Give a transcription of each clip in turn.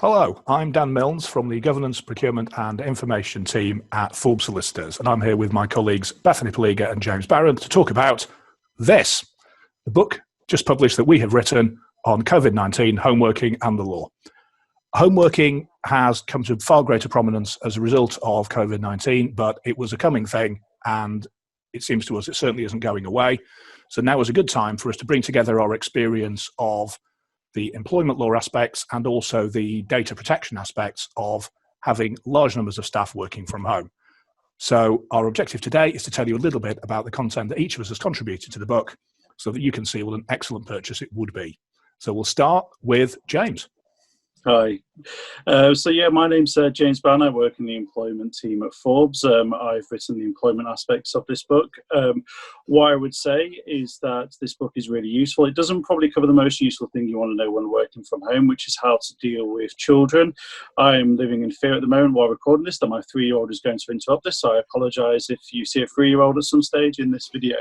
Hello, I'm Dan Milnes from the Governance, Procurement and Information team at Forbes Solicitors, and I'm here with my colleagues Bethany Paliga and James Barron to talk about this, the book just published that we have written on COVID-19, homeworking and the law. Homeworking has come to far greater prominence as a result of COVID-19, but it was a coming thing, and it seems to us it certainly isn't going away. So now is a good time for us to bring together our experience of the employment law aspects and also the data protection aspects of having large numbers of staff working from home. So our objective today is to tell you a little bit about the content that each of us has contributed to the book so that you can see what an excellent purchase it would be. So we'll start with James. Hi. My name's James Barron. I work in the employment team at Forbes. I've written the employment aspects of this book. What I would say is that this book is really useful. It doesn't probably cover the most useful thing you want to know when working from home, which is how to deal with children. I am living in fear at the moment while recording this that my 3-year-old is going to interrupt this, so I apologise if you see a 3-year-old at some stage in this video.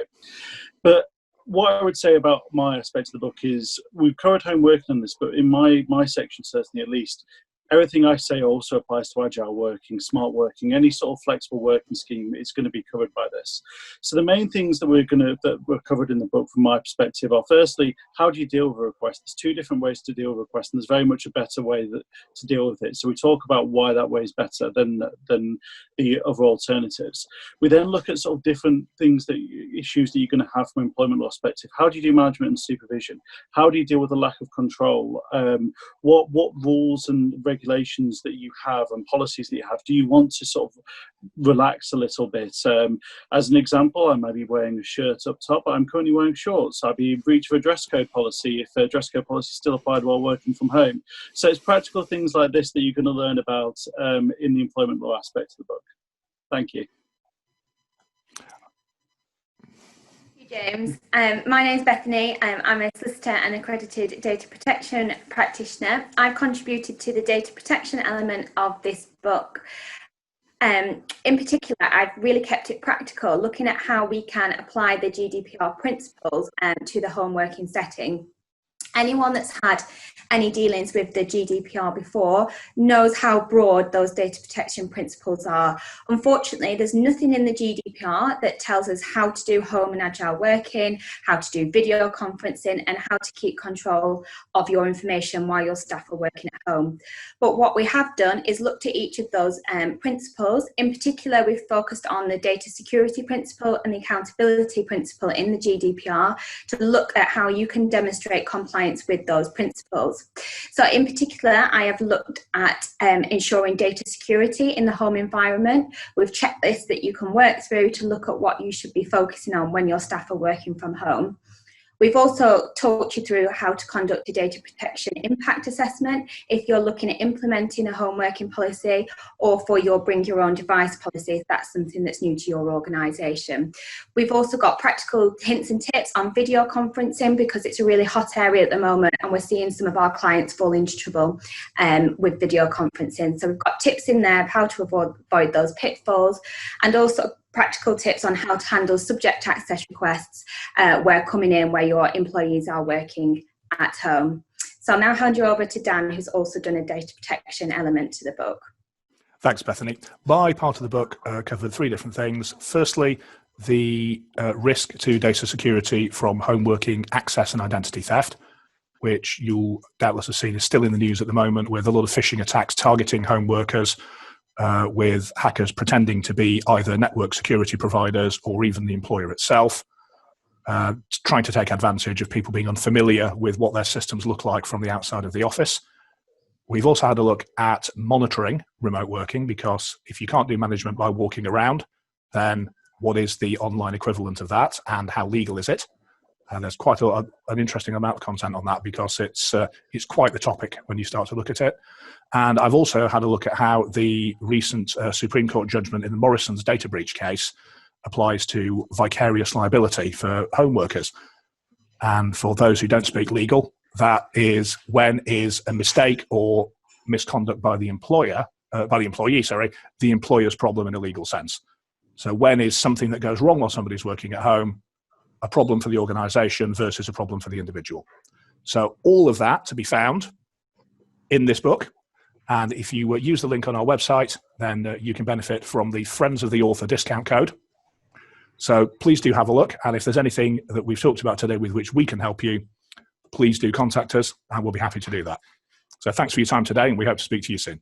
But what I would say about my aspect of the book is we've covered home working on this, but in my section, certainly at least, everything I say also applies to agile working, smart working, any sort of flexible working scheme is going to be covered by this. So the main things that were covered in the book from my perspective are, firstly, how do you deal with a request? There's 2 different ways to deal with a request, and there's very much a better way to deal with it. So we talk about why that way is better than the other alternatives. We then look at sort of different issues that you're going to have from an employment law perspective. How do you do management and supervision? How do you deal with the lack of control? What rules and regulations that you have and policies that you have, do you want to sort of relax a little bit? As an example, I might be wearing a shirt up top, but I'm currently wearing shorts. I'd be in breach of a dress code policy if a dress code policy still applied while working from home. So it's practical things like this that you're going to learn about in the employment law aspect of the book. Thank you. James. My name's Bethany. I'm a solicitor and accredited data protection practitioner. I've contributed to the data protection element of this book. In particular, I've really kept it practical, looking at how we can apply the GDPR principles to the home working setting. Anyone that's had any dealings with the GDPR before knows how broad those data protection principles are. Unfortunately, there's nothing in the GDPR that tells us how to do home and agile working, how to do video conferencing, and how to keep control of your information while your staff are working at home. But what we have done is looked at each of those principles. In particular, we've focused on the data security principle and the accountability principle in the GDPR to look at how you can demonstrate compliance with those principles. So in particular, I have looked at ensuring data security in the home environment with checklists that you can work through to look at what you should be focusing on when your staff are working from home. We've also talked you through how to conduct a data protection impact assessment if you're looking at implementing a home working policy or for your bring your own device policy if that's something that's new to your organisation. We've also got practical hints and tips on video conferencing because it's a really hot area at the moment and we're seeing some of our clients fall into trouble with video conferencing. So we've got tips in there of how to avoid those pitfalls and also practical tips on how to handle subject access requests where coming in where your employees are working at home. So I'll now hand you over to Dan, who's also done a data protection element to the book. Thanks, Bethany. My part of the book covered 3 different things. Firstly, the risk to data security from home working access and identity theft, which you'll doubtless have seen is still in the news at the moment with a lot of phishing attacks targeting home workers, with hackers pretending to be either network security providers or even the employer itself, trying to take advantage of people being unfamiliar with what their systems look like from the outside of the office. We've also had a look at monitoring remote working, because if you can't do management by walking around, then what is the online equivalent of that and how legal is it? And there's quite an interesting amount of content on that because it's quite the topic when you start to look at it. And I've also had a look at how the recent Supreme Court judgment in the Morrison's data breach case applies to vicarious liability for home workers. And for those who don't speak legal, that is when is a mistake or misconduct by the employee, the employer's problem in a legal sense. So when is something that goes wrong while somebody's working at home a problem for the organisation versus a problem for the individual? So all of that to be found in this book. And if you use the link on our website, then you can benefit from the Friends of the Author discount code. So please do have a look. And if there's anything that we've talked about today with which we can help you, please do contact us and we'll be happy to do that. So thanks for your time today, and we hope to speak to you soon.